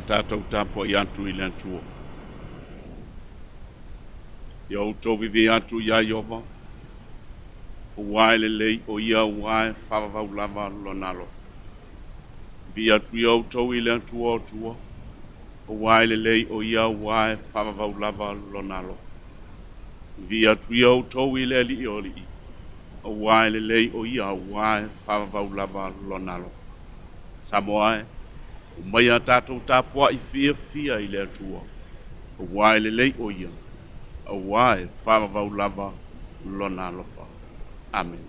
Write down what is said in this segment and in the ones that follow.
tātou tāpua i atu i le atua. Ia outou vivi atu ia Iova. Uai le lei o ia uai whawawau lava lona alofa. Vi atu ia outou i le atua o tua. Uai le lei o ia uai whawawau lava lona alofa. Vi atu ia outou i le ali o li. Uai le lei o ia uai whawawau lava lona alofa. Samoa mai a tātou tāpua i fia i le atua. Uai le lei o ia. Uai whawawau lava lona alofa. Amen.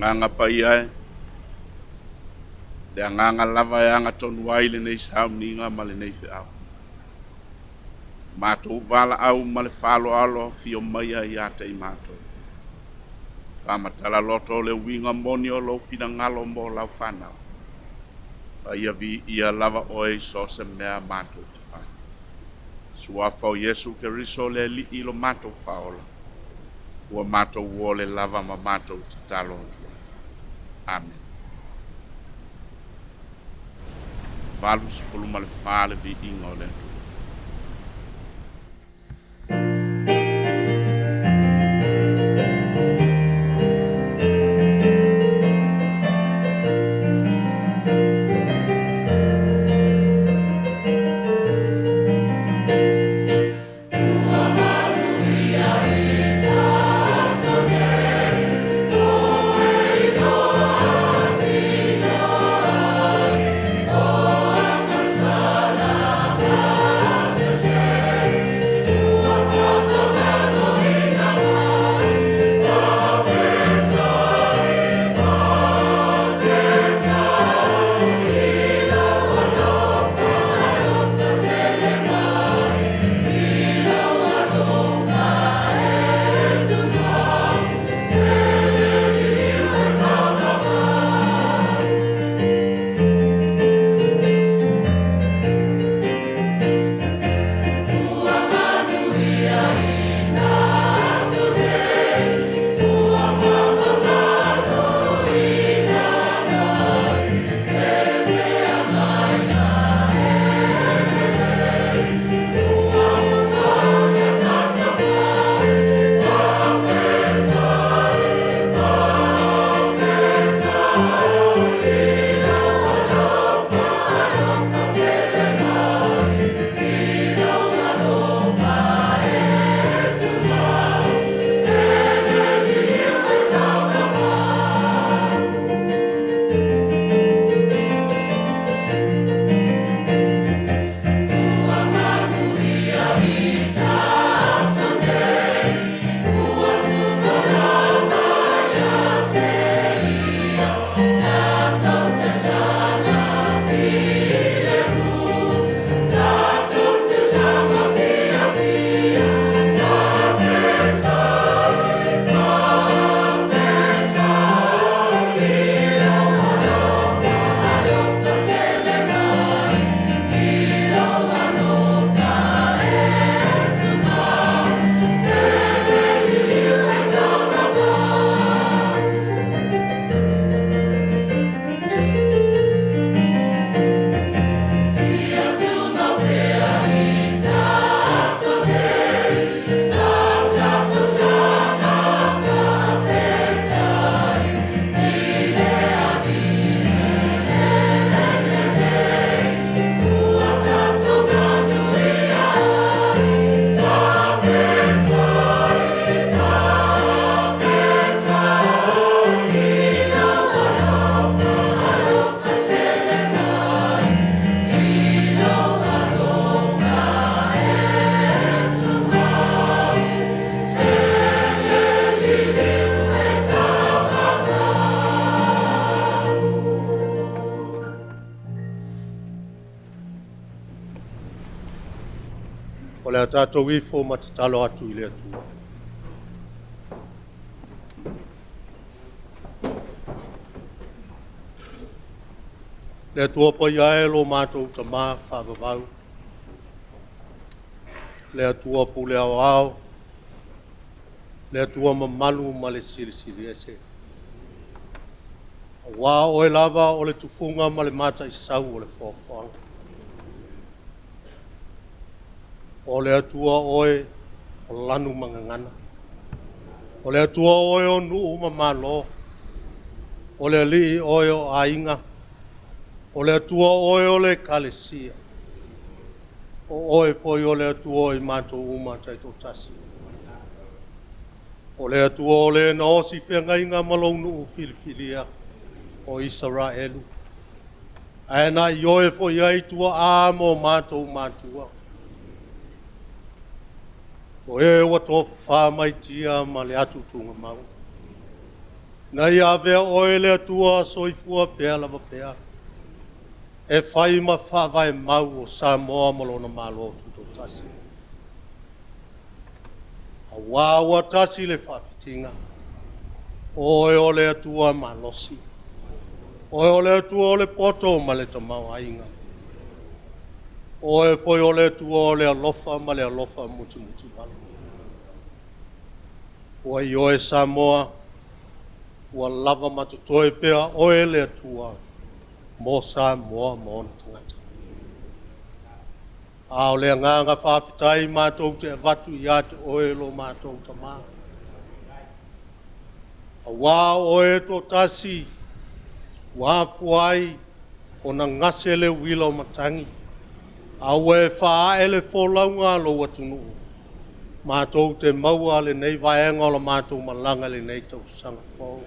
Nganga pai ai. Le nganga lava e anga tonu ai le nei Sauniga ma le nei Whiau. Matu vala au ma le whalo alo fio mai ai ate i matu. Whamatala loto le winga moni o lo fina ngalo mo lau whanau. Ia vi ia lava oe so se mea matu te whai. Suafau Yesu ke riso le li ilo matu whaola. Ua matu uole lava ma matu te talo tua. Amen. Valus koluma le fale vi ingo le tu. Oh le tātou ifo matatalo atu I le atua. Le atua pa iae lo mātou tamā whāwawau. Le atua pu le au. Le atua mamalu ma le siri ese. Wā oe lava o le tufunga ma le mata I sau o le whawhanga. O le atua oe o lanu mangangana. O le atua oe o nuu mamalo. O le alii oe o ainga. O le atua oe o le Ekalesia. O oe poi o le atua I mātou uma taito tasi. O le atua o le na osi whengainga malou nuu filifilia o Israelu. Aena I oe poi aitua a mo mātou mātua. O e wa tofu whamai tia ma le atu tunga mau. Na ia vea oe le atua soifua pea lava pea. E whai ma whawai mau o Samoa malona malo tuto tasi. A wāua tasi le whawhitinga. Oe o le atua ma losi. Oe o le atua o le poto ma le tamau ainga. Oe foi o le atua o le alofa ma le alofa muti wala. Oe I oe Samoa. Ua lava matutoe pea oe le atua. Mo Samoa mo tangata. Ao le nganga whawhitai mātou te watu I ate oe lo mātou tamā. A wā oe to tasi. Wā fuai o na ngase le wila o matangi. A oe wha ele wholaunga lo watunu. Mātou te maua le nei vaenga o la mātou malanga le nei tau sanga whau.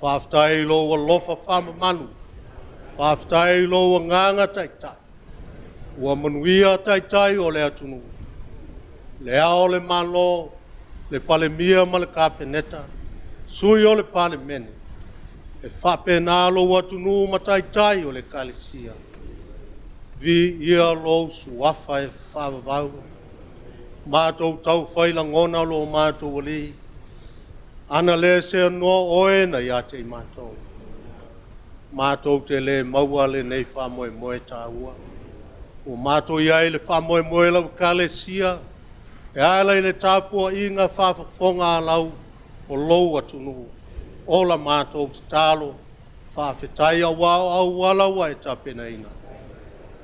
Whawhitai lo wa lofa whama manu. Whawhitai lo wa nganga taitai. Ua manuia taitai o le atunu. Le ao le malo, le pale mia ma le kapeneta. Sui o le pale mene. E whapena lo watunu ma taitai o le Ekalesia. Vi ia lo suafa e whawawau. Mātou tau whailangona lo mātou ali. Ana le se noa oe na ia te mātou. Mātou te le maua le nei whamoe moe tāua. O mātou iai le whamoe moe lau Ekalesia. E ailai le tāpua inga whawhafonga lau o lou atunu. Ola mātou te tālo. Whawhetai a wau au walaua e tapena ina.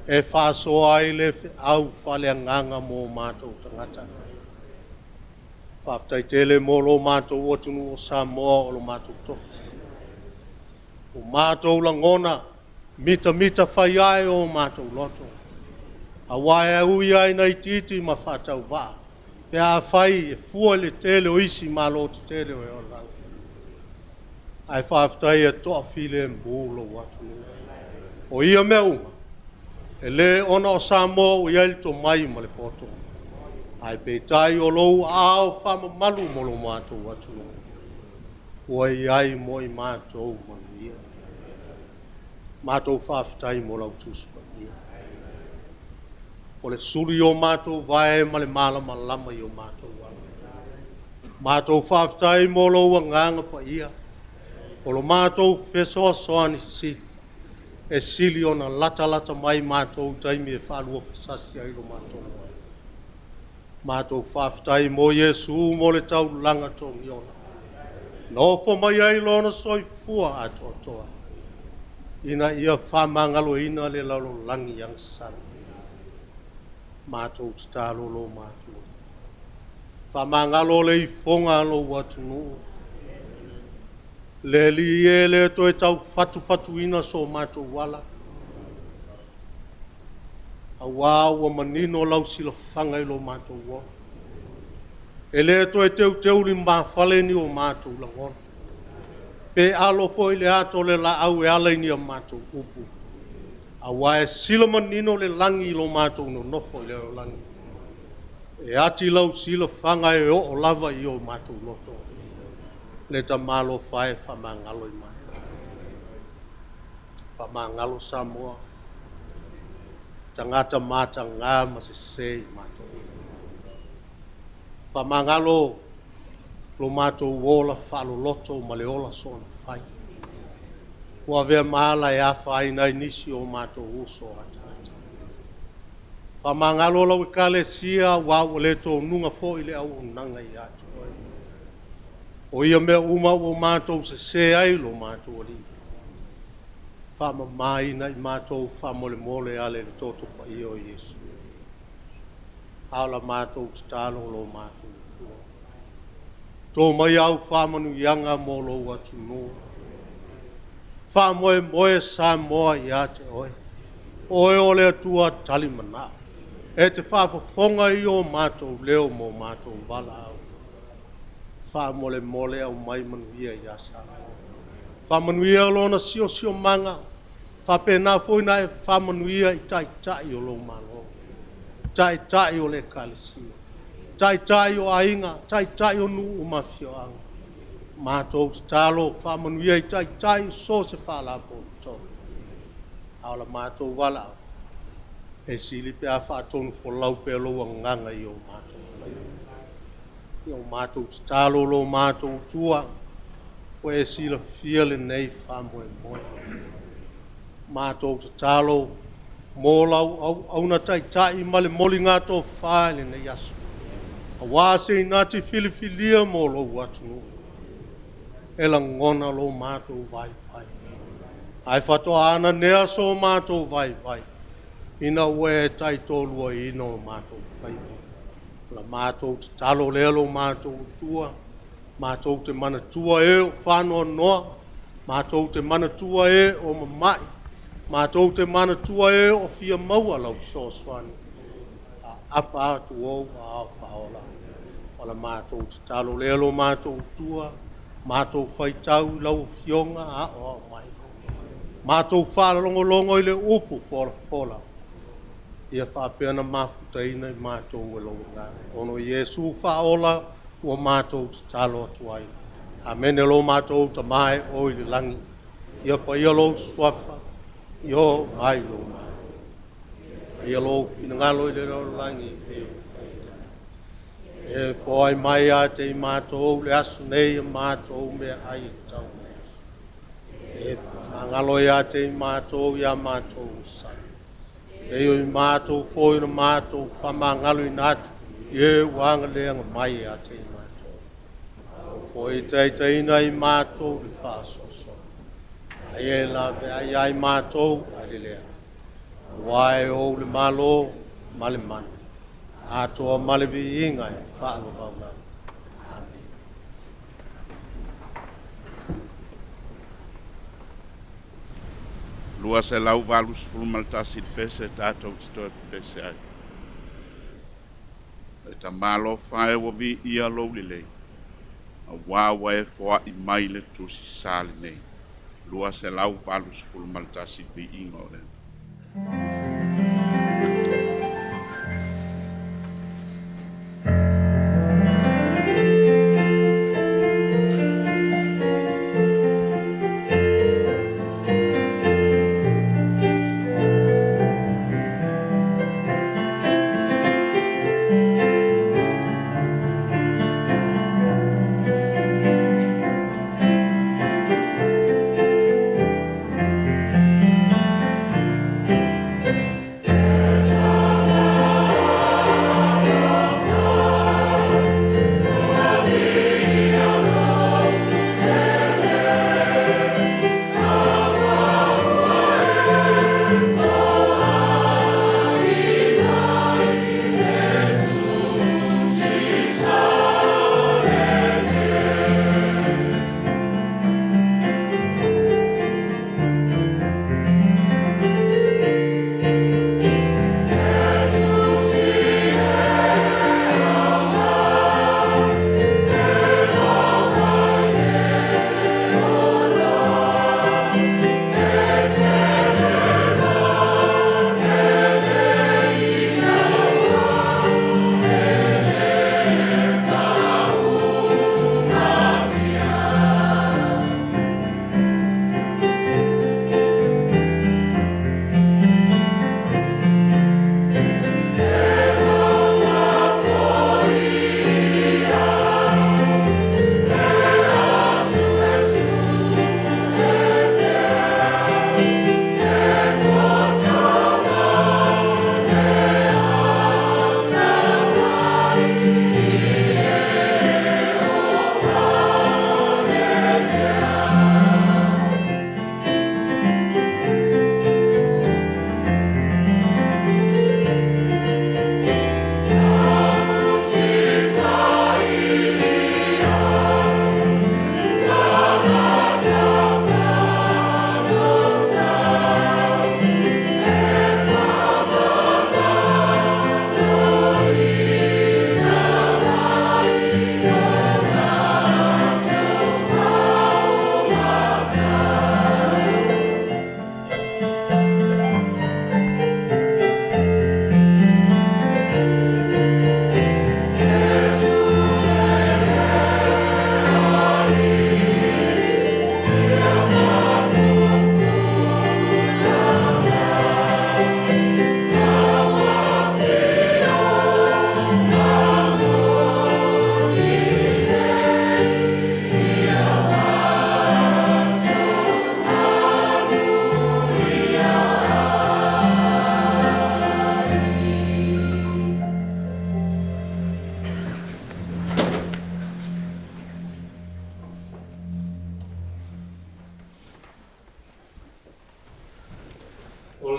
E whasoa ai le au whalea nganga mō mātou tangata. Whawhetai tele mō lo mātou atunu o Samoa o lo mātou tofi. O mātou langona, mita whai ai o mātou loto. A wae ui ai nei titi ma whatau wā. Pea whai e fua le tele o isi ma lo te tele o e o langa. Ai whawhetai e toa file mbūlo watunu. O ia mea unga. E le ona o Samoa o iai to mai ma le poto. Ai peitai o lou ao whama malu mo lo mātou watunu. Ua iai mo I mātou manuia. Mātou whawhetai mo lau tuspa ia. O le suri o mātou vae ma le malama lama I o mātou wala. Mātou whawhetai mo lau nganga pa ia. O lo mātou whesoa soani sili. E sili o na lata mai mātou taimi e whalua whesasi ai lo mātou. Mātou whawhetai mo Yesu mo le tau langa tongi ona. No fo mai ai lona soi fua ato toa. Ina ia whamangalo ina le lalo langi yang sana. Mātou talo lo mātou. Whamangalo le I fonga lo watunu. Le li e le to e tau fatu ina so mātou wala. A wāua manino lau sila whangai lo mātou wa. E le to e teu li mawhale ni o mātou langona. Pe alo foi le ato le la au e alai ni a mātou upu. A wae sila manino le langi lo mātou no nofo le o langi. E ati lau sila whangai o lava I o mātou loto. Le ta malo whae whamangalo I mātou. Whamangalo Samoa. Tangata mata ngā ma se I mātou. Whamangalo, lo mātou wola whaloloto ma le ola sona whai. Ua vea maala e awha ina inisi o mātou uso ata. Whamangalo lau Ekalesia wau le tō nunga fo i le au nanga i atu. O ia mea uma o mātou se ai lo mātou ali. Whama maina i mātou whamole mole ale le tōto pa i o Yesu. Haula mātou talo lo mātou tua. Tō mai au whamanu ianga mo lo atu no. Whamoe moe Samoa i ate oe. Oe ole atua tali mana. E te whafafonga i o mātou leo mo mātou wala au. Whamole mole au mai manuia i asa. Whamanuia lona sio manga. Whapena foina e whamanuia i tai o lo malo. Tai o le Ekalesia. Tai o ainga. Tai o nu o mafioanga. Mātou te talo whamanuia i tai so se whala po to. Aola mātou wala au. E sili pe a whaatonu fo lau pe loa nganga i o mātou. I o mātou te talo lo mātou tua. O e sila fiele nei whamoe moe. Mātou te talo mō lau au na tai male moli ngā tō whaele nei asu. A wāse i nāti filifilia mō lo watu no. E la ngona lo mātou vai. Ai whatoa ana nea so mātou vai. Ina ue tai tōlua ino mātou whai. La mātou te talo lea lo mātou tua. Mātou te mana tua e o whanoa noa. Mātou te mana tua e o mamai. Mātou te mana tua e o fia maua lau soswani. Apa atu o a whaola. Ola mātou te talo lea lo mātou tua. Mātou whaitau lau fionga a o mai. Mātou whalalongolongo i le upu fola. Ia whapeana mafuta ina i mātou e longa. Ono Yesu whaola ua mātou te talo atuai. Amen e lo mātou ta mai o i le langi. Ia pa ia lo swafa. Yo mai lo mai. Ia lo finangalo i le langi. E fwoi mai a te i mātou le asu nei a mātou mea ai tau. E mangalo i a te i mātou i a mātou san. E o i mātou fwoi na mātou whamangalo i natu. E wanga leanga mai a te i mātou. Fwoi te ina i mātou i whasoso. Ai e la ve ai mātou a le lea. Wai o le malo male mana. Atoa malevi inga e whaangavanga. Amen. Lua se lau valus fulmaltasi pese tātou titoe pese ai. E ta malo whae wa vi ia lau lilei. A wawa e fwa i mai le tusi sali nei. Lua se lau valus fulmaltasi vi inga o lenta.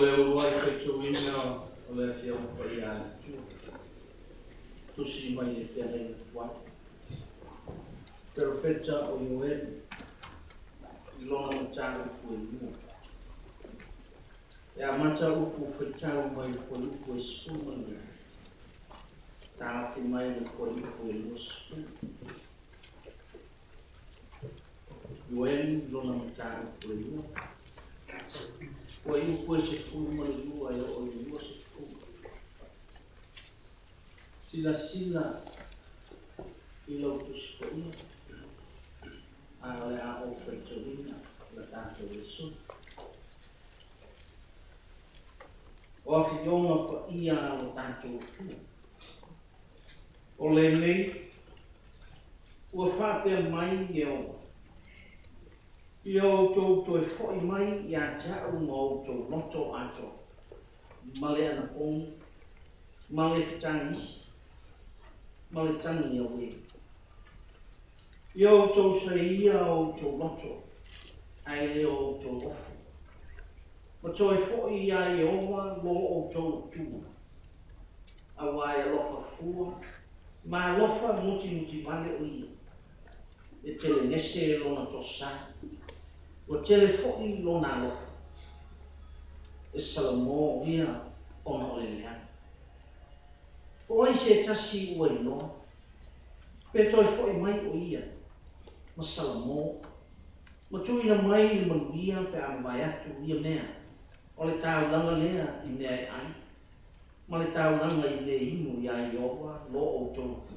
le uruai whaituina o le fia mpa i ana tu. Tusi mai e fia nei wai. Pero feta o iueri i lona matanga kua iu. E a mata upu whaitau mai kua upu e spumani. Tāwhi mai ni kua upu e lua spumani. Iueri i lona matanga kua iu. Kua upu e se spumani lua e o i lua se spumani. Sila i Lotu kua iu. Ale a o whaitawina la tātou e su. O a whionga pa ia o tātou tu. O le nei, ua whapea mai i o. I o tō toi whoi mai i a tāu ma o tō loto ato. Male ana pōngi, male whitangisi, male tangi a wei. I o tō saia o tō loto, ai le o tō ofu. Ma tō e fōi ia i owa lo o tō tū. A wai a lofa fua, ma lofa muti vale o ia. E tele nese e lona tō sa. O tele fōi lona lofa. E salamo ia ona o le lea. O ai se tasi ua inoa. Pe tō e fōi mai o ia. Ma salamo. Ma tuina mai i manuia pe a mai atu ia mea. O le tau langa lea i mea e ai. Ma le tau langa i le inu ia i owa lo o tōtu.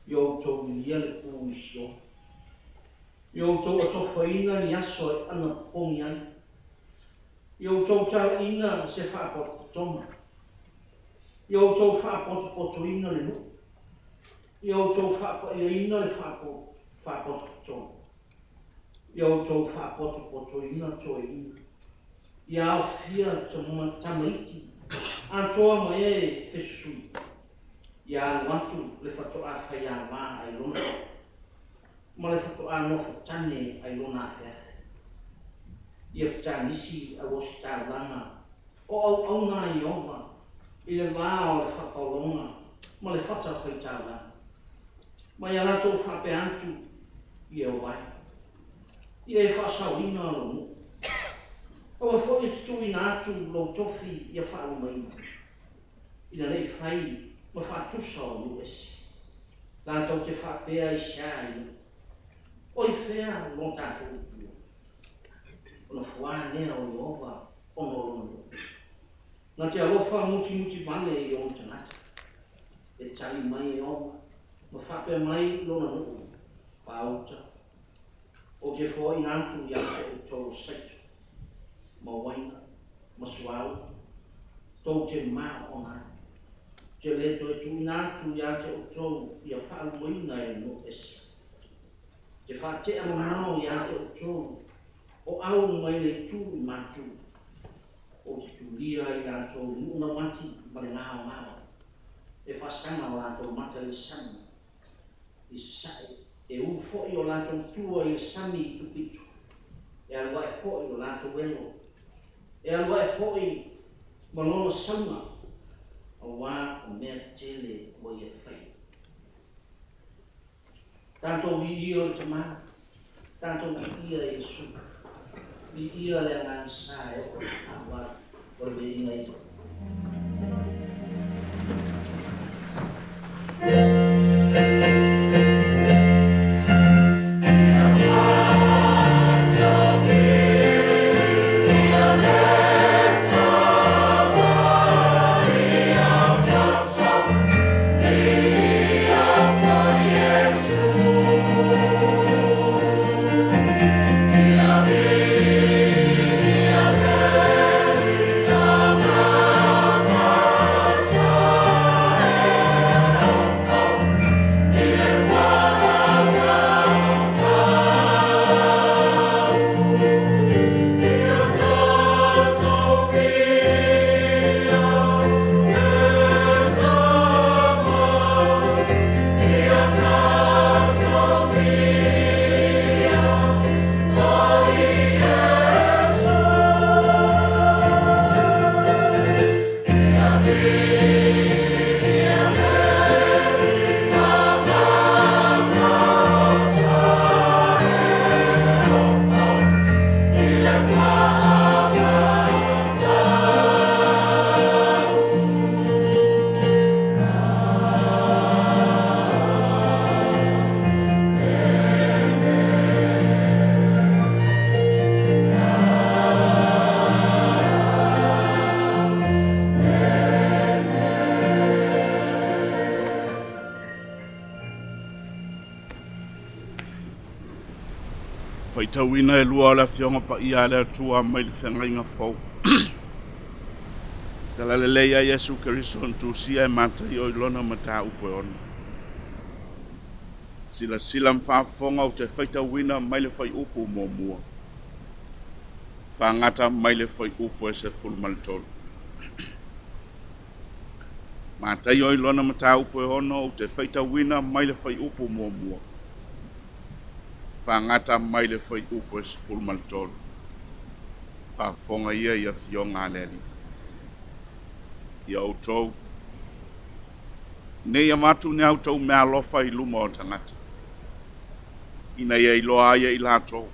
I o tō ia le kū i sio. I o tō atofaina ni aso e ana pongi ai. I o tō tau ina se whaapoto toma. I o tō whaapoto poto ina le nuku. I o tō whaapoto toma. I o tō whaapoto ina tō ina. I a whia tamaiti. A toa mai e whesui. I a watu le whato a whai a wā ai lona. Ma le whato a nofu tane ai lona a whiawe. I a whitanisi a wosi tā langa. O au nā i oma. I le wā o le whakaolonga. Ma le whata whai tā langa. Ma i a lato whape antu i e wai. I e whaasawina lo mu. Awa fo e tutui na atu lo tofi i a whaaru maina. Ina rei whai ma whaatusa o luesi. Lato te whapea i siai. Oi whea lo tātou utua. Ona whanea o Iova ono lono. Nā te alofa muti vale i o tanata. E tali mai e oma. Ma whapea mai lona nuku. Pauta. O te fo i nantu i a o tōru saitu. Ma waina, ma suau, tō te maa o ngā. Te le toi tu nātu i a te o tō i a whaalu moina e no esi. Te whaatea mamao i a te o tō, o au mai le tū i Matu. O te tūria i a tō nuna mati ma le ngāo ngāo. E whasanga o a tō mata le sami. I sae, e ufo i o la tō tua i sami i tupitu. E alwa e fo i o la tō welo. E alwa e hoi malono saunga o wā o mea tele o i e whai. Tātou vi ia o te maa, tātou vi ia e su, vi ia le ngā sā e o whawa o le inga i. Yeah. Faitauina e lua o le fionga pa ia le atua mai le whengainga fau. Tala le leia Yesu Keriso ntu sia e matai o ilona mata upo e ona. Sila sila mwhaafonga o te faitauina mai le fai upo mo mua. Whangata mai le fai upo e se fulmalitolo. Matai o ilona mata upo e ona o te faitauina mai le fai upo mo mua. Whangata mai le fai upo e se fulmalitolo. Whaafonga ia fionga aleli. Ia autou. Nei Matu ne autou mea alofa I luma o tangata. Ina ia iloa ia I latou.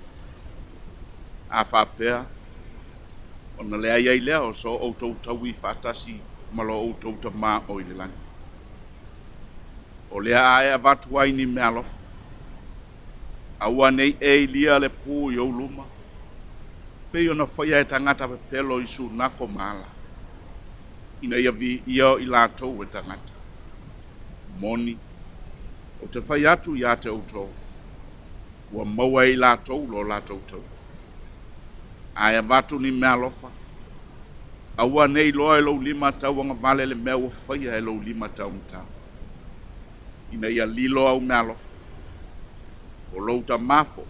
A whapea. Ona lea ia I lea o so autou taui whaatasi malo autou ta maa o I le langi. O lea ae avatu aini mea alofa. Aua nei e lia le pū I au luma. Pei ona whaia e tangata pe pelo I su nako maala. Ina ia vi ia I latou e tangata. Moni, o te whai atu ia te autou. Ua maua I latou lo latou tau. Aia vatu ni mea lofa. Aua nei loa e lau lima tau anga vale le mea ua whaia e lau lima tau mtau. Ina ia lilo au mea lofa. O lau ta mafo.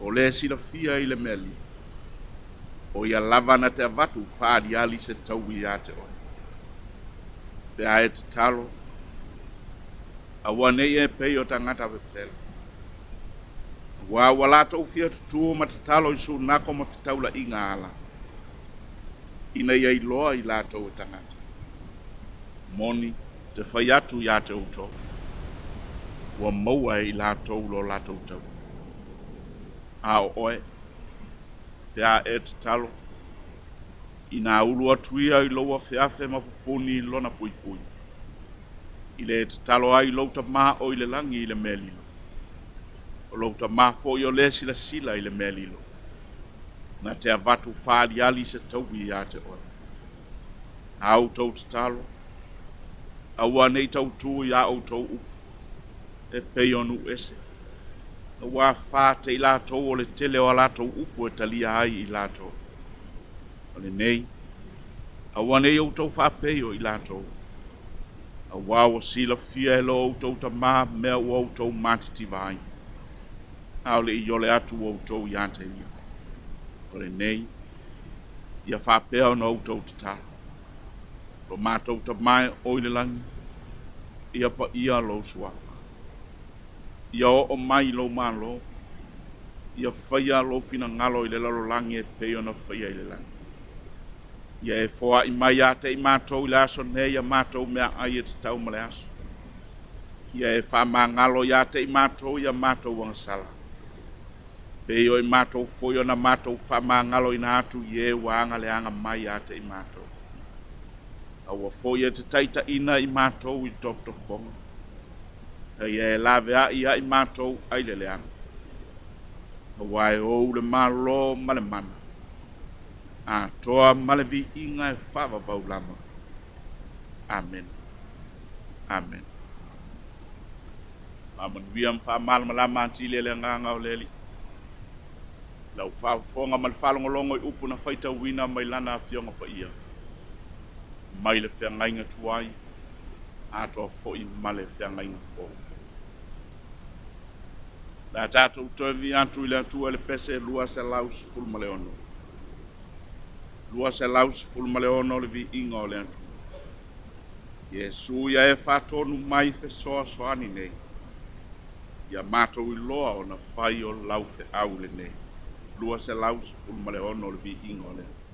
O le sila fia I le mea li. O ia lava na te avatu whaari ali se tau ia te oi. Pe ae te talo. Aua nei e pei o tangata pepele. Wa wala tau fia tutu ma te talo I su nako ma fitaula inga ala. Ina ia iloa I latou e tangata. Moni te whai atu ia te uto. Wa maua I latou lo latou tau. A o oe. Pea e te talo. Ina ulu atuia I loa whiawhe ma pupuni lona pui pui. Ile te talo ai louta maa o ile langi ile melilo. O louta maa fo I o le sila sila ile melilo. Na te avatu whaari ali se tauwi ia te oi. Au tau te talo. Aua nei tau tu ia au tau upu. E peionu ese. Na wā whā te I lātou o le tele o lātou upu e talia ai I lātou. O le nei. Aua nei au tau whā peio I lātou. A wawa sila fia e lo autou ta maa mea u autou matiti vai. Au le I ole atu u autou I ante ia. O le nei, ia whapea na autou ta ta. Lo mātou ta mai oile langi, ia pa ia lo suafa. Ia o mai lo malo, ia whaia lo fina ngalo I le lalo langi e peo na whaia I le langi. Ia e foa I mai ate I mātou I le aso ne ia mātou mea ai e te tau male aso. Ia e wha maa ngalo ia te I mātou ia mātou wangasala. Peo I mātou foio na mātou wha maa ngalo I na atu I e waanga le anga mai ate I mātou. Aua foio te taita ina I mātou I tokto fonga. Ia e lawe a ia I mātou ai le leanga. Aua e ou le malo male mana. A toa malevi inga e whawa baulama. Amen. Amen. Amanuia mwha malama antile le nganga o leli. Lau wha fonga mal whalongolongo I upu na whaita wina mai lana a fionga pa ia. Mai le whiangainga tuai. A toa fo I male whiangainga fo. La tato utoevi antu I le atua le pese lua se laus pulma le ono. Lua se laus fulma le ono le vi inga o le antu. Yesu ia e whatonu mai fe soa soani nei. Ia mātou I loa o na whai o lau fe au le nei. Lua se laus fulma le ono le vi inga o le antu.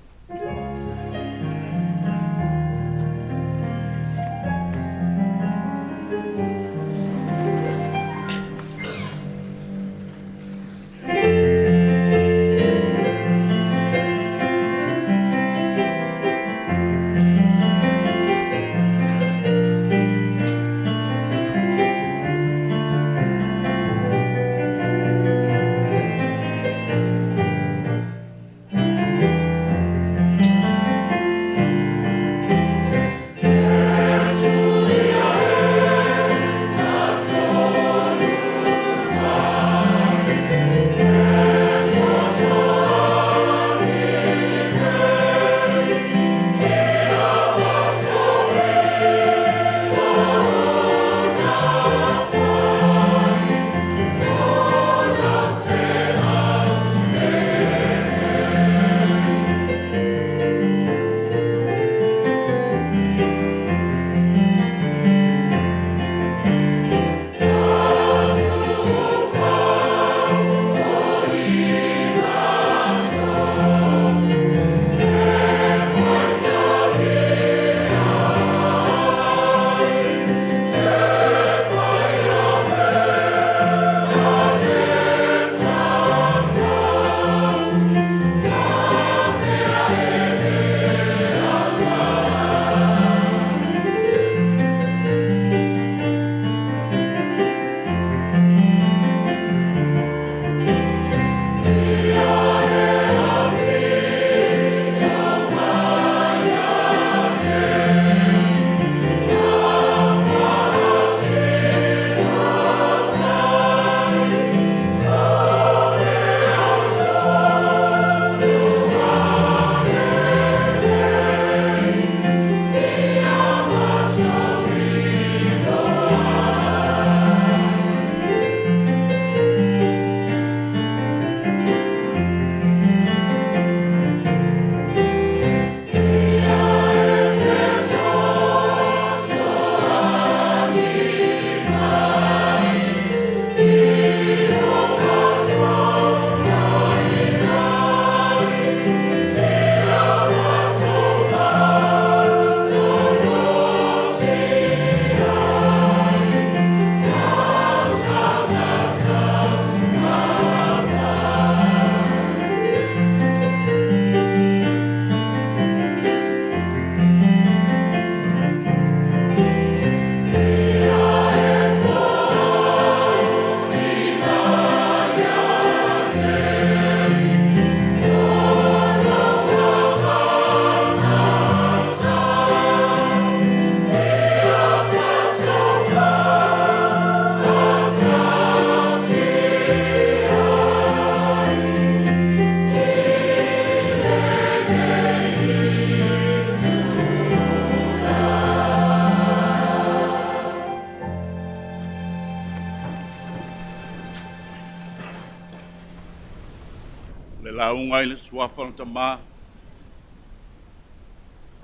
le launga i le suafa na tamā,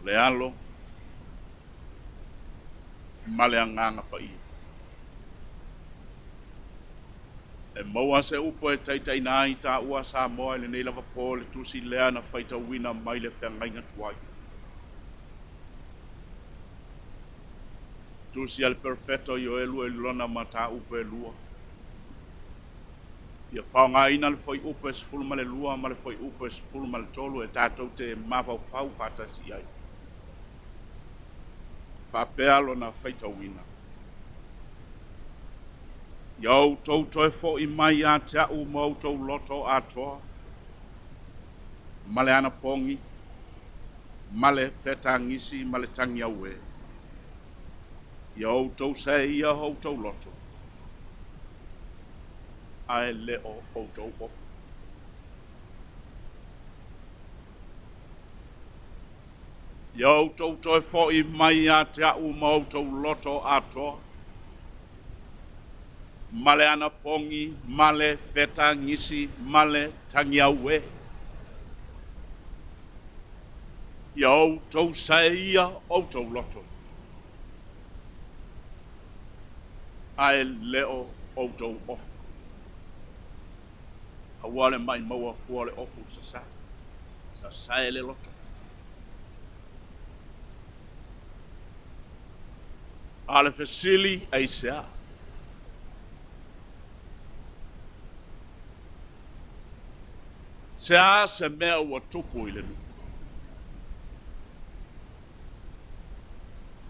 le alo, ma le anganga pa ia. E maua se upo e taitai nā i tā ua Samoa le nei lava pō le tusi lea na whaita wina mai le whengainga tuai. Tusi al perfetto i o elu e lona ma tā upo e lua. Ia whaonga ina le whai upo e sifuru ma le lua ma le whai upo e sifuru ma le tolu e tātou te mawhau whau whatasi ai. Whapea lona whaita wina. Iau tau toi fo i mai a te au mau tau loto atoa. Male ana pongi. Male feta ngisi, male tangi aue. Iau tau se ia hau tau loto. Ae leo o tau ofu. Iau tau toi fo i mai a te au mau tau loto atoa. Male ana pongi, male feta ngisi, male tangi aue. Iau tau saia o tau loto. Ae leo o tau ofu. Awale mai maua fuale ofu sa sae le loto. Ale fesili aisea. Sea se mea ua tupu i le nu.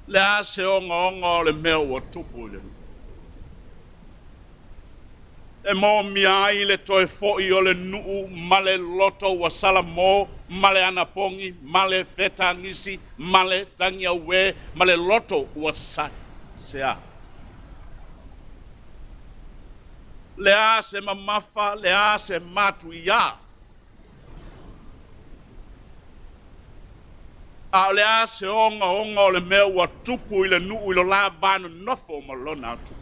Lea se onga o le mea ua tupu i le nu. E mo mia i le toe fo'i o le nuu male loto ua sala mo, male anapongi, male feta ngisi, male tangi aue, male loto ua sasai. Sea. Lea se mamafa, lea se matu ia. A lea se onga o le mea ua tupu i le nuu i lo la vanu nofo ma lona atu.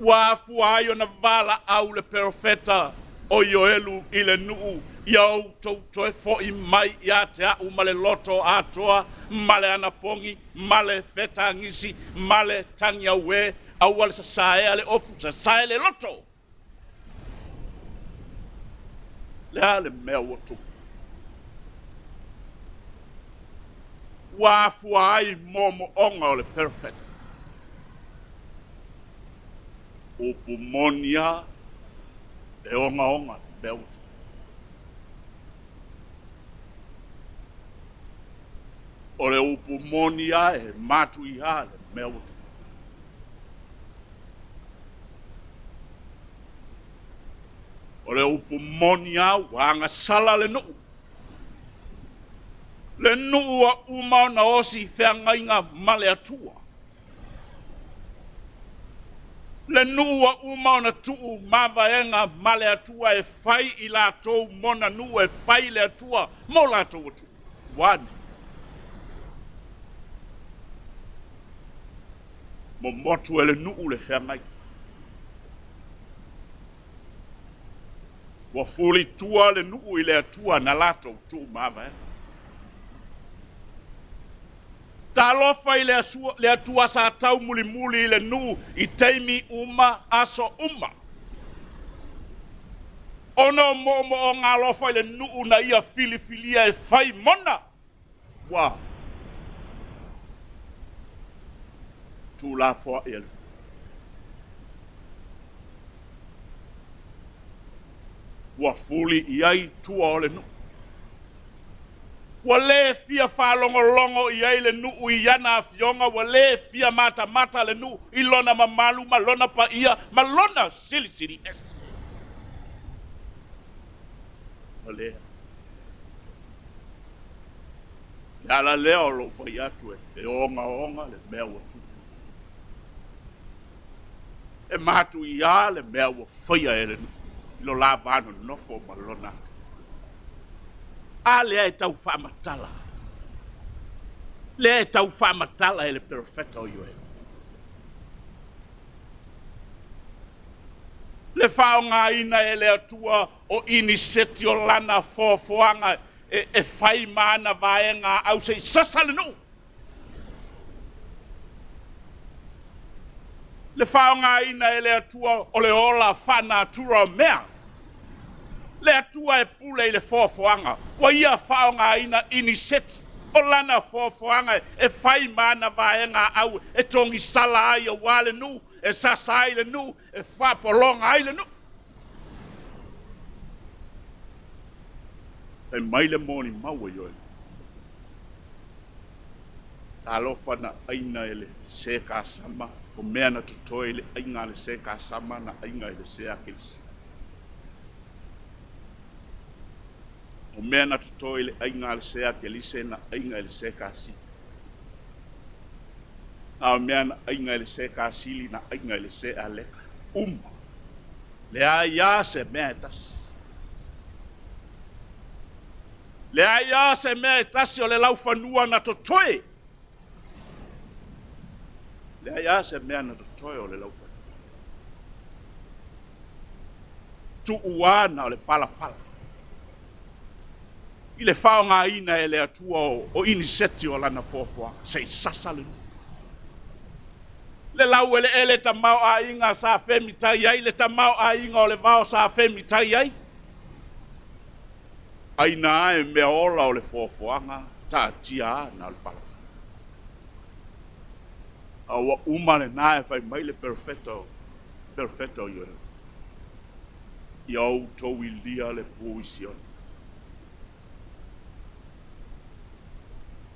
Ua fua i o na vala au le perfeta o ioelu i le nuu iau tau toe fo i mai i a te au ma le loto atoa, ma le anapongi, ma le feta ngisi, ma le tangi aue, au ale sasae ale ofu, sasae le loto. Lea le mea ua tupu. Ua fua ai momo onga o le perfect. O pumonia e onga belt. O le upumonia e matu iha le melt. O le upumonia wanga sala le nuu. Le nuu a umau na osi whengainga male atua. Le nuu a umau na tuu mawaenga male atua e whai i la tau mona nuu e whai le atua mo la tau atu. Wane. Mo motu e le nuu le whengai. Wa fuli tua le nuu i le atua na la tau tuu mawaenga. Ta lofa i le atua sa tau muli le nu i teimi uma aso uma. Ono mo o ngā lofa i le nu na ia filifilia e whai mona. Wa. Tu la fo il. Wa fuli iai tua o le nu. Wale fia whalongo i eile nuu i yana fionga, wale fia mata le nuu i lona mamalu, malona pa ia, malona sili es. Wale. Yala leo lo fai atu e onga le mea watu. E matu ia le mea wa fai a ele nuu, ilo la vano nofo malona atu. A lea e tau whamatala. Lea e tau whamatala e le perfecta o ioe. Le whaonga ina e le atua o iniseti o lana fofoanga e whai mana vaenga au se sasale no. Le whaonga ina e le atua o le ola whana atura o mea. Le atua e pule i le fofoanga. Wa ia whaonga ina iniseti o lana fofoanga e whai mana vaenga au e tongi sala ai o wale nu. E sasa ai le nu, e whapolonga ai le nu. E mai le moni maua yoi. Ta alofa na aina ele se ka sama, o mea na tutoe le ainga le se ka sama na ainga ele se Ekalesia. O mea na tutoe le ainga le se Ekalesia na ainga ele se ka si. A mea na ainga ele se ka sili na ainga ele se aleka. Le a ia se mea tas. Le a ia se mea tasi o le lau whanua na totoe. Le a ia se mea na totoe o le lau whanua. Tu uana o le pala pala. I le whaonga ina e le atua o iniseti o lana fofua. Sei sasa le nu. Le lau ele tamau a inga sa femitai ai, le tamau a inga o le vao sa femitai ai. Aina e mea ola o le fofoanga, ta tia na o le pala. Awa umane na e fai mai le perfetto yo. Iau tau I lia le puisione.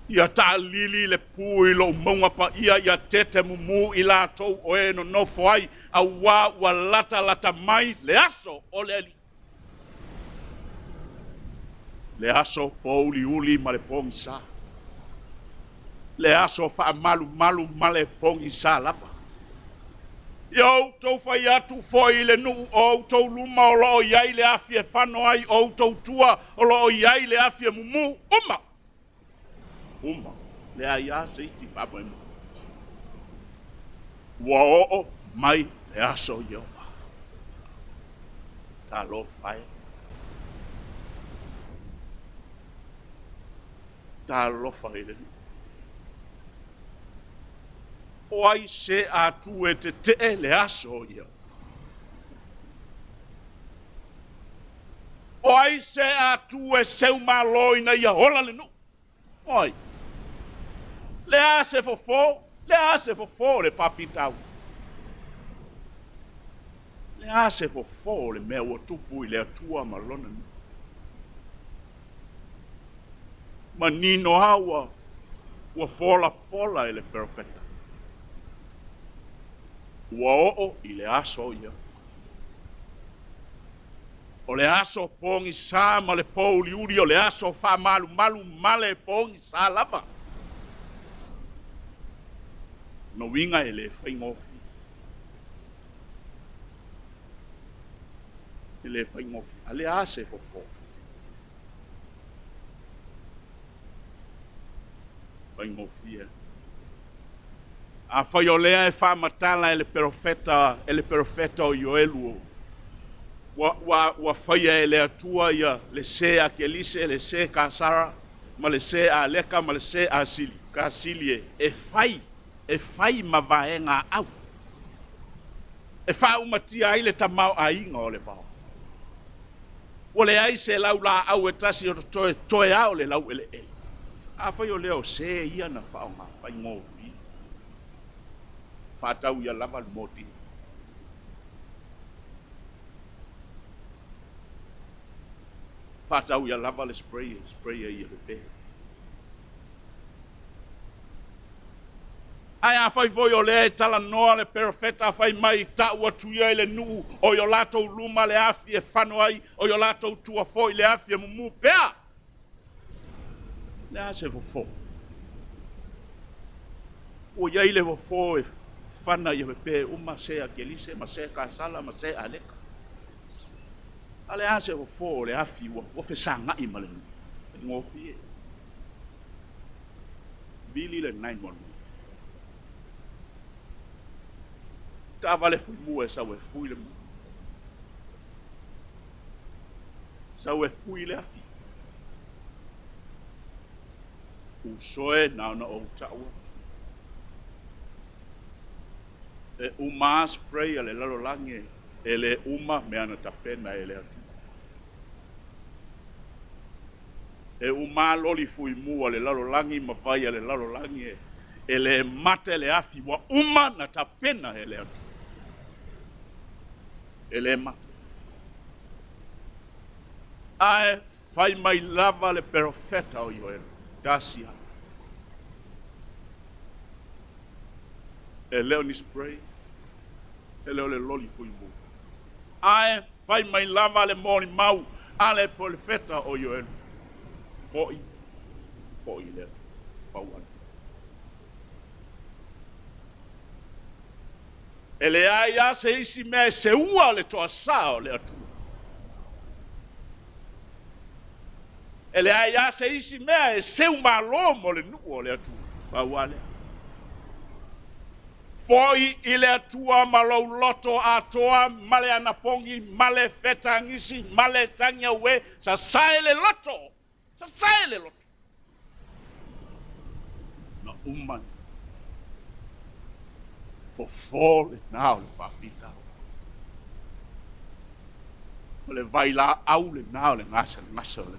Ia ta lili le pui lo maunga pa ia tete mumu I la tau o e no nofo ai a wa lata mai le aso o le ali. Le aso po uli ma le pongi sa. Le aso fa malu ma le pongi sa lapa. Yo tau fai atu foi le nu o tau luma o lo iai le afie fano ai o tau tua o lo iai le afie mumu uma. Le a ia se isti papa emu. Wa o mai le aso Yehova. Ta lo fai. Ta lo fai le. O ai se atu e te le aso Yehova. O ai se atu e seu maloina ia hola le nu. Oi. Le ase fofo le fafitau. Le ase fofo le mea ua tupu I le atua malona. Ma nino hawa ua fola I le perfecta. Ua oo I le aso ia. O le aso pongi sa ma le pouli uri o le aso fa malu ma le pongi sa lava. No winga e le whaingofi. E le whaingofi. A le ase fofo. Whaingofi e. A whai o lea e whamatala e le perfeta o Ioelu. Wa whai e le atua ia le se Ekalesia, le se kasara, ma le se a leka, ma le se a sili. Ka sili e fai ma vaenga au. E wha umatia ai le tamau a inga o le pao. O le ai se lau la au e tasi o toe au le lau ele ele. A whai o leo se ia na whaonga, whai ngovi. Whatau ia lava le moti. Whatau ia lava le sprayer ia le pe. Ai a fai voi o le tala noa le perfeta fai mai ta ua tuia I le nuu o yo lato luma le afi e whano ai o yo lato tua foi le afi e mumu pea. Le a se fofo. O iai le fofo e whana I pe uma se Ekalesia, ma se kasala, ma se aleka. A le a se fofo le afi ua whesanga I malenu. Ngofi e. Bili le 911. Ta vale fui mua sa we fui le Sau e fui le afi. Usoe na o ta'u. E uma spray ale lalo lange. Ele uma me ana tapena ele atu. E uma loli fui mua le lalo langi mawai ale lalo langi ele mate le afi wa uma na tapena ele atu. Ele mate. Ae fai mai lava le profeta o yo ele. Dasia. Ele ni spray. Ele le loli fui mua. Ae fai mai lava le moni mau ale profeta o yo ele. Foi le pauan. Ele aia se isi me se ua le toa sao le atu. Ele aia se isi me se umalomo le nuo le atu. Pauale. Foi ile atua malau loto atoa male anapongi male fetangisi male tanya we sa saile loto. Sa saile loto. Na uman. For fall now le fafita. Le vaila au le now le ngasa le.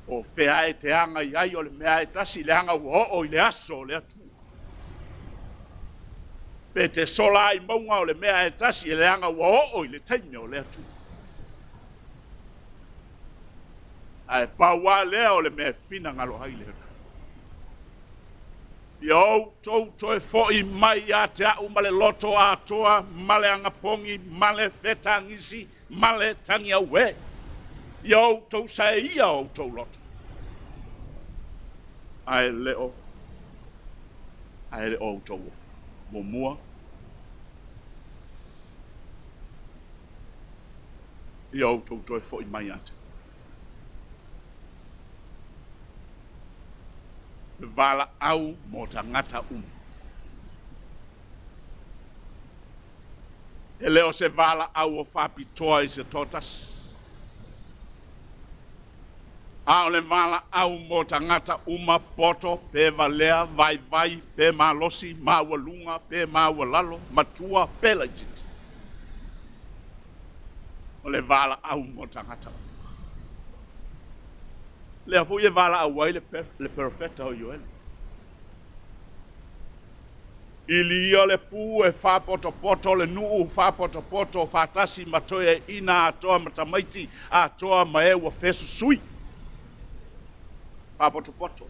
O fea e te anga iai o le mea e tasi le anga o le aso le atu. Pe te sola i maunga o le mea e tasi le anga o le taimia o le atu. Ai paua lea o le mea fina ngalo hai le atu. Yo to e fo i mai a te au male loto a toa, male angapongi, male fetangisi, male tangia we. Yo to sa ia o to loto. Ai leo to mo Yo to e fo i mai ate. Vala au mo tangata E leo se vala au o whapitoa i se totas. A le vala au mo tangata poto, pe valea, vai, pe malosi, mawalunga, pe mawalalo, matua, pe legit. O le vala au mo tangata Le fu ye vala awai le perfetta o yoel. Ili ia le pu e fa poto le nuu fa poto fa tasi matoe ina atoa matamaiti atoa mae wa fesu sui. Fa poto.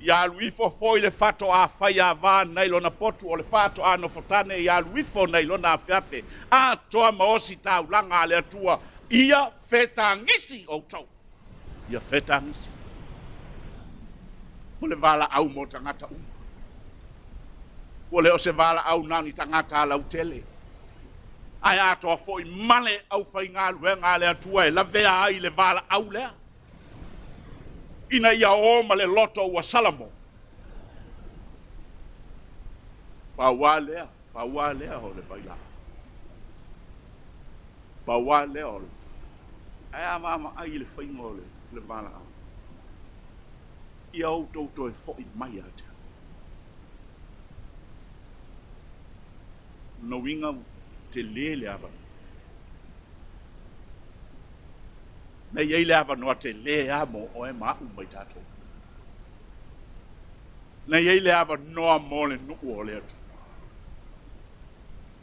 Ya luifo foi le fato a faya va nailo na potu o le fato a no fotane ya luifo nailo na afiafe atoa maosi taulanga le atua ia fetangisi o tau. Ia fetangisi. O le vala au mo tangata O le o se vala au nani tangata ala utele. Ai atoa foi male au fai ngā luenga le atua e la vea ai le vala au lea. Ina ia oma le loto wa salamo. Pawalea o le baila. Pawalea o le. Ai mama ai le fai ngole le vala au. Ia au tauto e foi mai ate. No winga te lele aba. Na ia ile aba no te le amo o e ma mai tato. Na ia ile aba no amole no ole atu.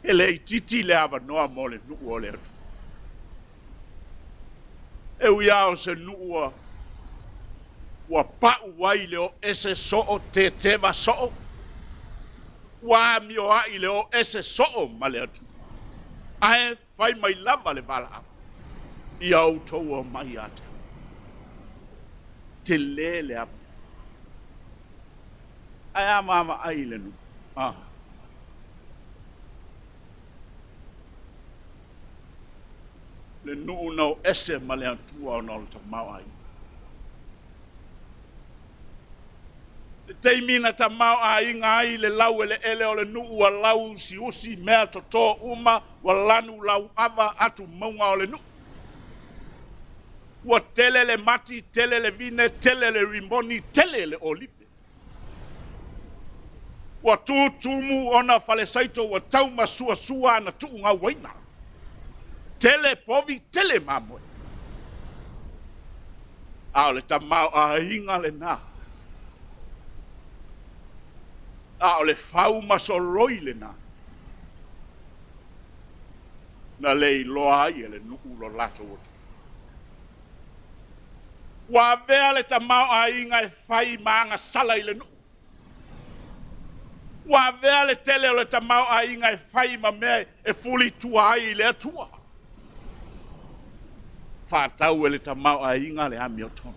Ele titi le aba no amole no ole atu. E uia o se nuua wa pa wai le o ese so o te teva so wa mi o ai le o ese so o male atu. Ai fai mai lava le vala a. Ia au tau o mai ata. Te lele a. Ai a mama ai le nu. Le nu no ese male atua o no le tamau ai. teimina tamau a inga ai le lau ele o le nuu wa lau si usi mea toto uma wa lanu lau ava atu maunga o le nuu. Wa tele le mati, tele le vine, tele le rimboni, tele le olive. Wa tumu ona fale saito wa tau masua sua na tuunga waina. Tele povi, tele mamoe. Ao le tamau a inga le na. Ao le fau masoroi le na. Na lei loa ai le nuu lo lato otu. Wa vea le tamau a inga e fai maanga sala i le nuu. Wa vea le tele o le tamau a inga e fai ma mea e fuli tua ai i le atua. Whātau e le tamau a inga le ami o tonu.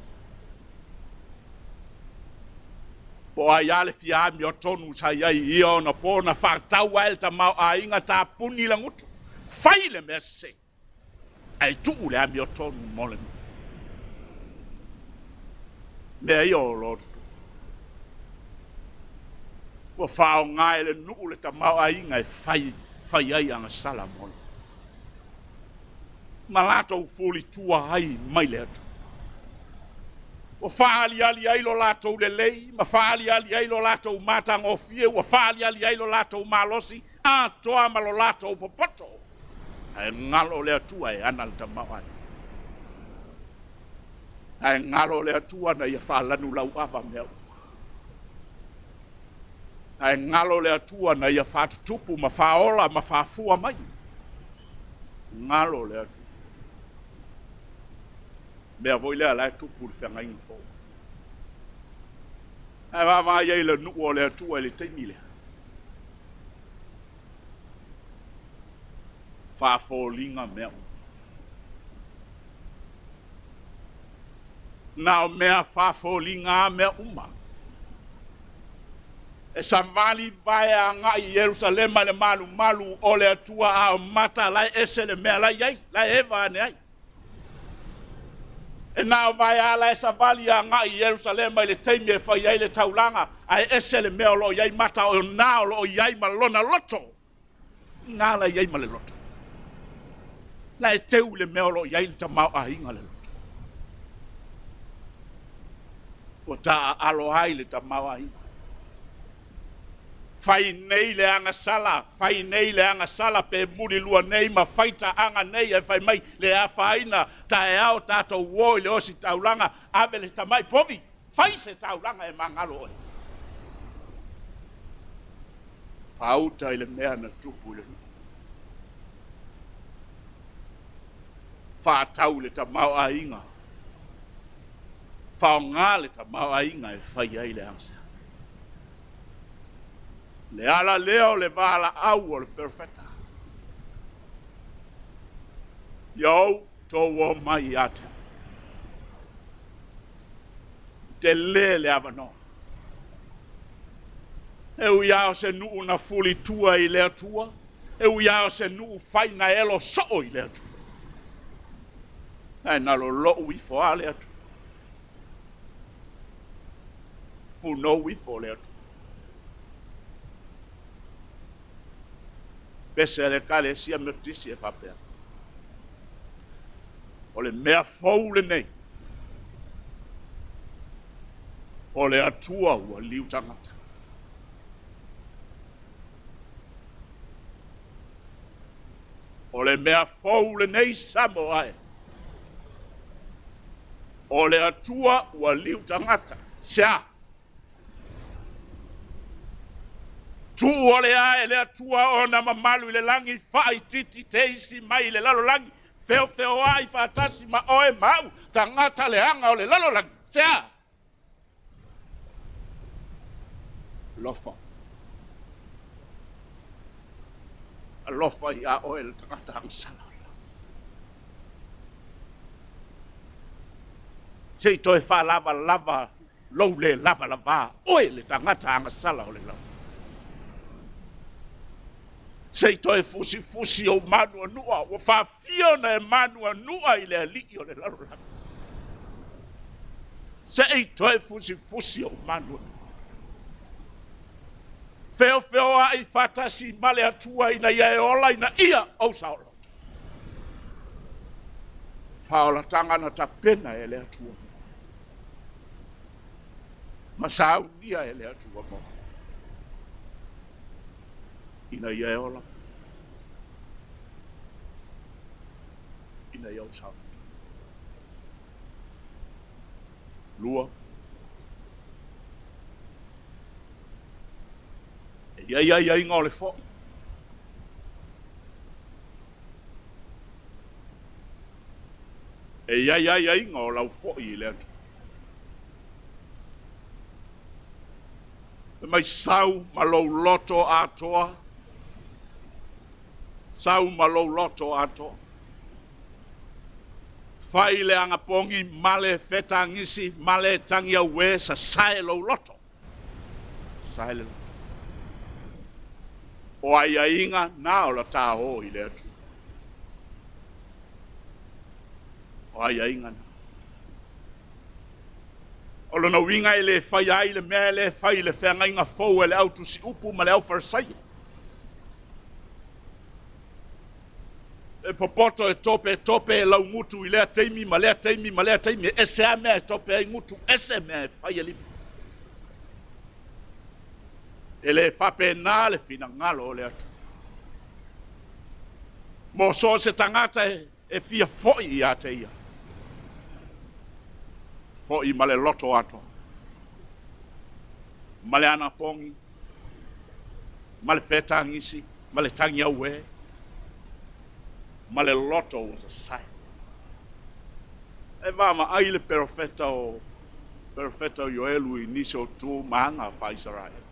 Po ai ale fia ami o tonu sa iai ia ona po na whātau a le tamau a inga tā puni la ngutu. Fai le mea se. Ai tuu le ami o tonu mo le nuu. Mea ia o Lotu. Wa whao ngai le nuu le tamau a inga e fai ai anga sala mole. Malato ufuli tua ai mai le atu. Wa whaali ali ai lo lato le lei, ma whaali ali ai lo lato matang o fie, wa whaali ali ai lo lato malosi, a toa ma lo lato popoto. Ai ngalo le atua e ana le tamau ai. Ai ngalo le atua na ia whalanu lau awa mea. Ai ngalo le atua na ia whatutupu ma whaola ma whafua mai. Ngalo le atua. Mea voi lea lai tupu le whenga inga fō. Ai wama iei le nuu o le atua le teimi lea. Whafōlinga mea. Nao mea whafōlinga mea uma. E samvali vai a ngai Jerusalema le malu o le atua a mata lai ese le mea lai ai, lai eva ane ai. E nao vai a lai samvali a ngai Jerusalema le teimi e whai ai le taulanga a ese le mea lo iai mata o nao lo iai malona loto. Ngā lai iai ma le loto. Lai teu le mea lo iai le tamau a inga le loto. O ta alo ai le tamau a inga. Fai nei le anga sala pe muri lua nei ma faita anga nei e fai mai le a faina ta e ao tato uoi le osi taulanga ave le tamai povi fai se taulanga e mangalo oi pauta ile mea na tupu ile fa tau le tamau a inga fa ngā le tamau a inga e fai ai le anga le ala leo le vala au o le perfecta. Yo to wo mai ata. Te le avano. E uia o se nuu na fuli tua i le atua. E uia o se nuu fai na elo so i le atua. E na lo i fo a le atua. Puno i fo le atua. Pese Ekalesia Metotisi e whapea. O le mea fau le nei. O le atua ua liu tangata. O le mea fau le nei Samoa e. O le atua ua liu tangata. Sia. Tu ole a ele atua ona mamalu le langi fai titi teisi mai le lalo langi feo ai fatasi ma oe mau tangata le anga o le lalo langi sea lofa alofa ia oe le tangata angsala sei toi fa lava lou le lava oe le tangata angsala o le lalo sei toi fusi o manu anua, o fa fiona e manu anua i le alii o le lalo langa. Sei toi fusi o manu anua. Feo ai fatasi male atua ina ia e ola ina ia au saolo. Faola tangana ta pena e le atua. Ma Saunia e le atua mo. Ina ia e ola. Ina ia au saolo. Lua. Ia inga o le fo. Ia inga o lau fo i le atu. E mai sau malou loto atoa. Sau malou loto atoa. Fai le angapongi male feta ngisi male tangia we sa sae lou loto. Sae le loto. O ai inga na o la tā ho i le atu. O ai inga na. O lona winga i le fai ai le mea le fai le whenga inga fau e le autu si upu ma le au farsai. E popoto e tope e lau ngutu i lea teimi ma lea teimi ese a mea e tope ai ngutu ese mea e fai e limi. E le fape nā le fina ngalo o le atu. Mo so se tangata e fia foi i ate ia. Foi ma le loto ato. Ma le ana pongi. Ma le feta ngisi. Ma le tangi aue. Ma le loto was a sign. E vama ai le perfetta o Yoelu inicio tu maanga fa Israel.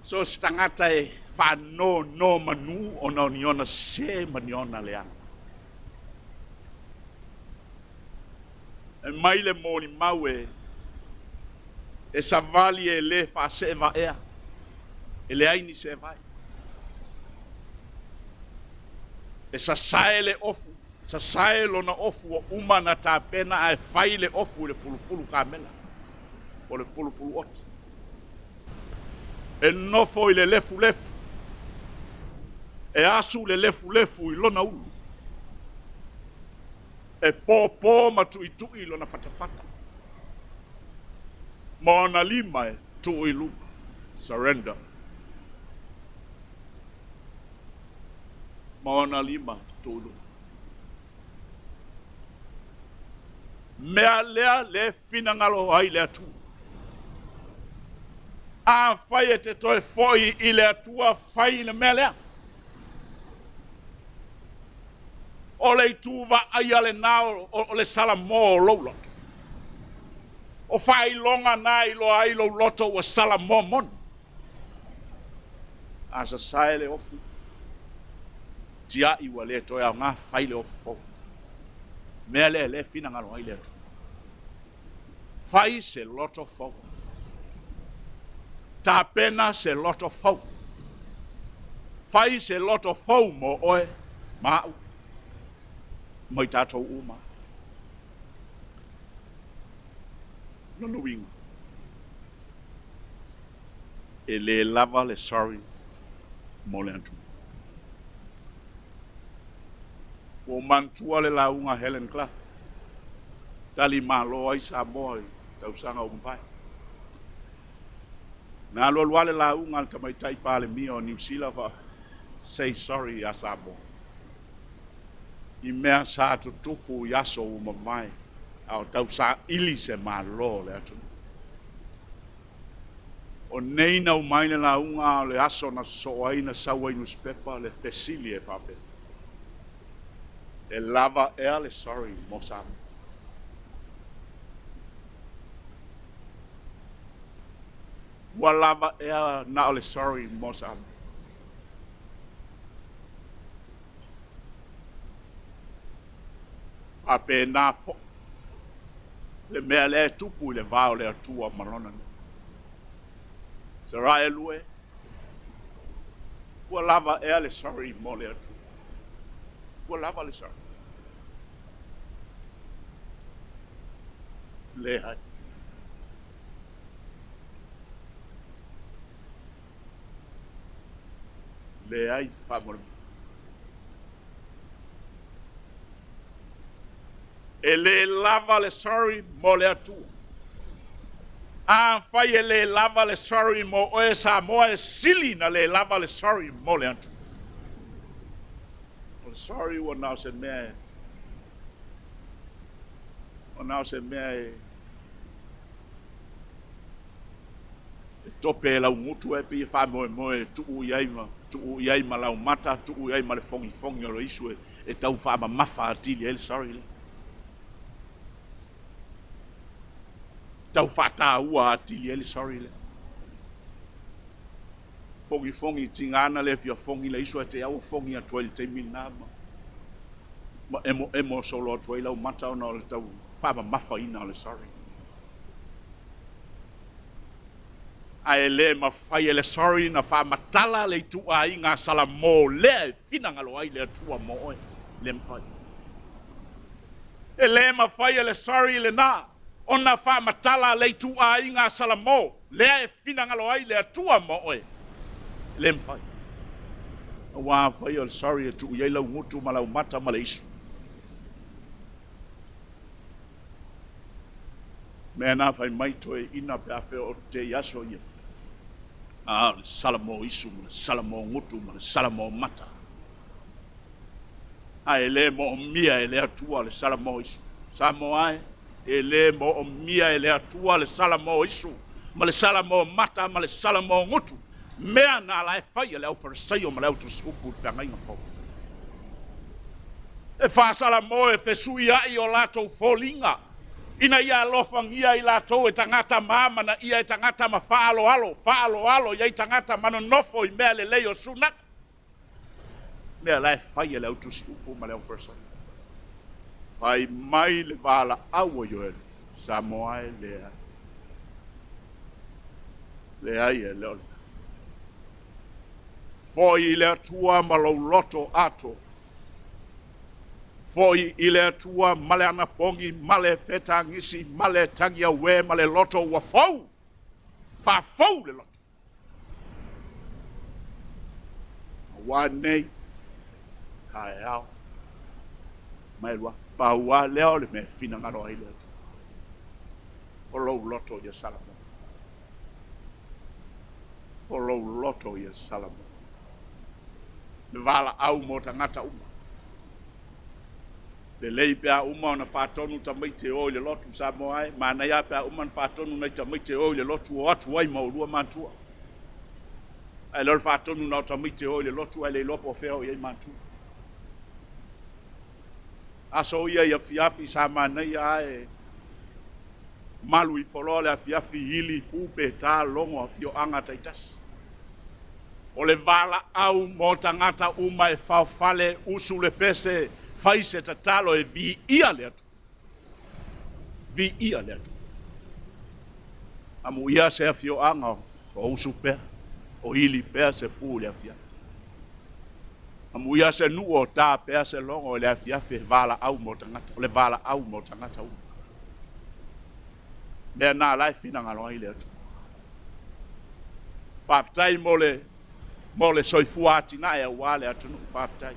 So stangata e fa no manu ona niona se maniona lea. E mai le moni maue e savali e le fa se va ea. E le aini se vai. E sa sae le ofu. Sa sae lona ofu o umana ta pena e fai le ofu le fulu kamela. O le fulu oti. E nofo i le lefu. E asu le lefu i lona ulu. E po matu i tui lona fatafata. Maona lima e tui luma. Surrender. Maona lima tui luma. Mea lea le finangalo ai le atu. A fai e te toi foi i le atua fai le mea lea. O le tuva ai ale nao o le salamo o loulot. O fai longa na i lo ai lo loto o salamo mon. Asa sae le ofu. Tia i wale toi a ngā fai le ofu. Mea le fina ngalo ai le atu. Fai se loto fau. Ta pena se loto fau. Fai se loto fau mo oe mau. Mai tātou uma. Nono winga. E le lava le sorry mo le antu. O mantua le launga Helen Clark. Tali malo ai Samoa tausanga umpai. Na lo le launga al tamaitai pale mio Niusila fa say sorry a Samoa. I mea sa tutupu yaso umamai. Au tau sa ili se malo le atu. O neina umaine la unga le aso na soaina sawa newspaper le fesili e pape. E lava ea le sorry mosam. Wa lava ea na le sorry mosam. Ape na fo. Le mea le tupu le vao le atua marona. Sarai lue. Ua lava ea le sorry mo le atua. Ua lava le sorry. Le hai. le ai whamore. E le lava le sorry mo le atua. A fai e le lava le sorry mo oe Samoa e sili na le lava le sorry mo le atua. Le sorry wa nao se mea o nao se mea e tope la umutu e pi fa moe tu iai ma lau mata tu iai ma le fongi o isu e tau fa ma mafa atili ele sorry le tau fa ta ua atili ele sorry le fongi tingana le fia fongi le isu e te au fongi a tuel te mina ma emo solo tuel lau mata o na le tau fa ma mafa ina le sorry a ele ma fai ele sorry na fa matala le tu a inga sala mo le fina ngalo ai le tua mo oi le mfai ele ma fai ele sorry le na ona fa matala le tu a inga sala mo le fina ngalo ai le tua mo oi le mfai wa fai ele sorry tu ye la ngutu mala mata mala isu me na fai mai toi ina pe afe o te yaso ye salamo isu, salamo ngutu, salamo mata. Ele mo mia ele atua le salamo isu. Samoa ele mo mia ele atua le salamo isu. Ma le salamo mata, ma le salamo ngutu. Mea na la e fai ele au farisaio ma le au tusiupu whangai na fau. E fa salamo e fesui ai o lato folinga. Ina ia lofangia i latou e tangata mama na ia e tangata ma faalo alo ia i tangata manonofo i mea le leo sunak. Mea lai fai ele au tusi upu ma leo person. Fai mai le vala awa yoel Samoa e lea. Lea i e leo. Foi i lea tua ma lau loto ato. Foi ile atua male ana pongi male feta ngisi male tangia we male loto wa fau fa fau le loto wa nei kae mai lua pa wa leo le me fina ngaro ai le o lo loto ya salamo o lo loto ya salamo le vala au mo tangata uma le lei pea uma ona whātonu ta maite o le lotu Samoa e, mana ia pea uma na whātonu nei ta maite o le lotu o atu ai maurua mantua. Ai lor whātonu na ta maite o le lotu ai le lopo wheo i mantua. Aso ia ia fiafi sa mana ia e malu i wholo le a fiafi hili upe tā longo a fio anga taitasi. O le vala au mo tangata uma e whawhale usu le pese fai se tatalo e vi ia le atu. Vi ia le atu. Amu ia se a fio anga o usu pea, o ili pea se pū le a fiafi. Amu ia se nu o tā pea se longo le a fiafi vala au mo tangata, le vala au mo tangata u. Mea nā lai fina ngaloa i le atu. Whaftai mo le soifuati na e wale atu nu whaftai.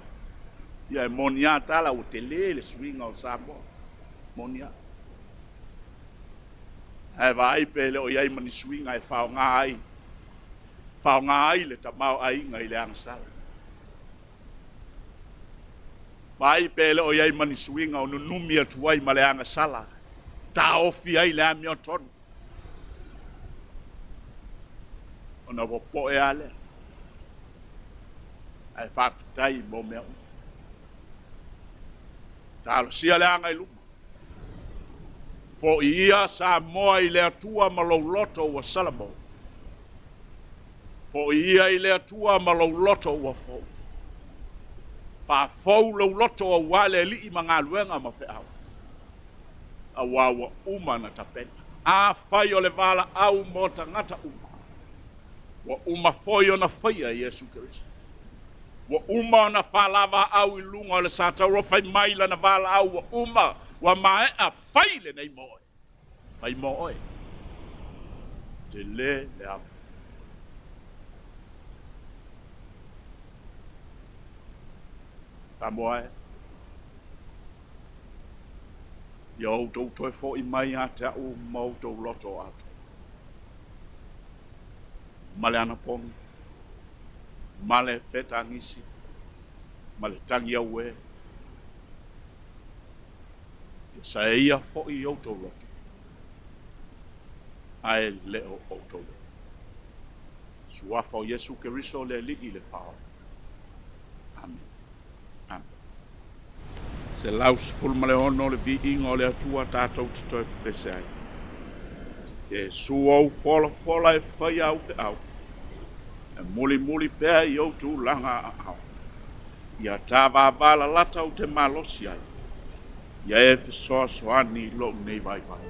Ia monia tala o te le swinga o Samoa. Monia. Ai vai pele o iai mani swinga e whao ngā ai. Whao ngā ai le tamau ai ngai le angsala. Vai pele o iai mani swinga o nunumi atuai ma le angsala. Ta ofi ai le ami o tonu. O na wapo e ale. Ai whaftai mo mea umu. Talo sia le anga i luma. Fo ia Samoa i le atua ma lau loto wa salamo. Fo ia i le atua ma lau loto wa fo. Fa fo lau loto wa wale li i mga luenga ma fe au. A wawa uma na tapena. A fai o le vala au mo tangata uma. Wa uma foi o na faia Yesu Kristo. Wa uma na falava au ilunga le sata ro fai maila na vala au wa uma wa mae a faile nei moe. Fai moe. Te le au. Samoa ia outou toe fo'i mai a te a'u ma outou loto atu. Ma le ana ponu, ma le fetangisi, ma le tangi au e. Sa e ia fo'i i outou loto. Ae leo outou loto. Suafa o Yesu Keriso le li le fao. Amen. Amen. Se laus fulma le ono le vi ingo le atua tātou te toi pese ai. E su au fola e whai au fe au. E muli pēa i outu langa au. Ia tā wāwala lata au te malosi ai. Ia e fe soa soani lo nei vai vai.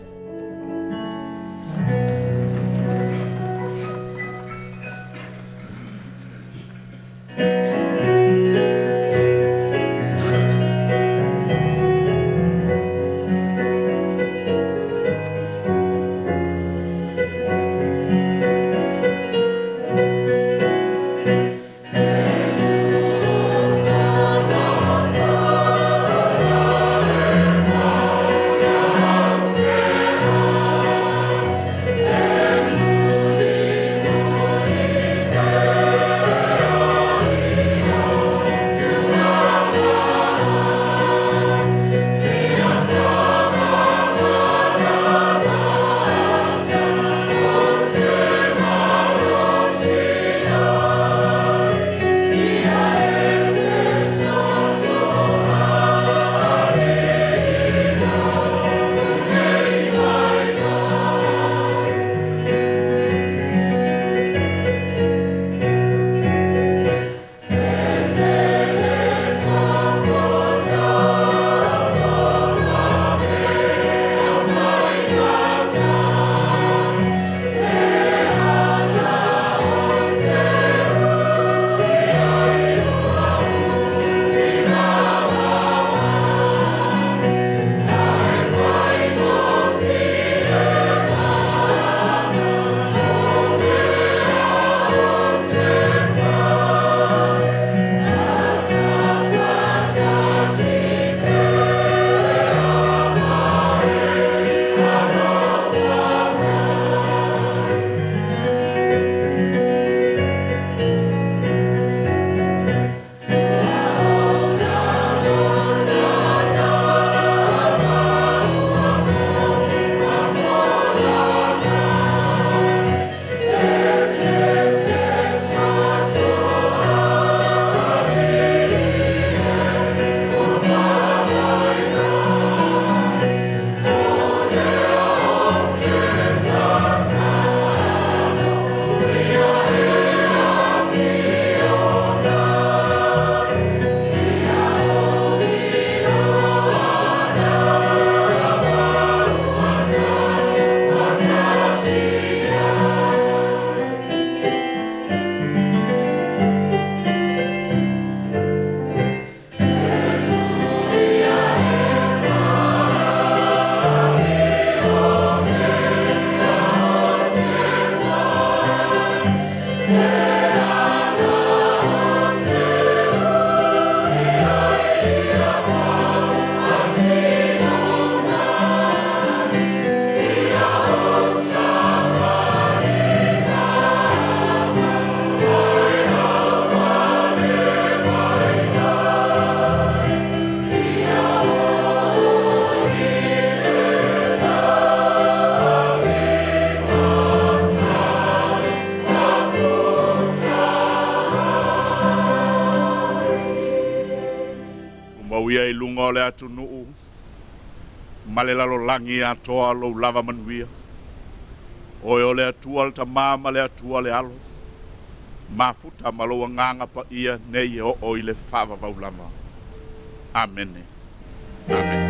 Ia i lunga o le atu nuu. Male lalo langi a toa lo lava manuia. Oe o le atua le tamama le atua le alo. Mafuta malo nganga pa ia nei o i le fava vaulama. Amen. Amen.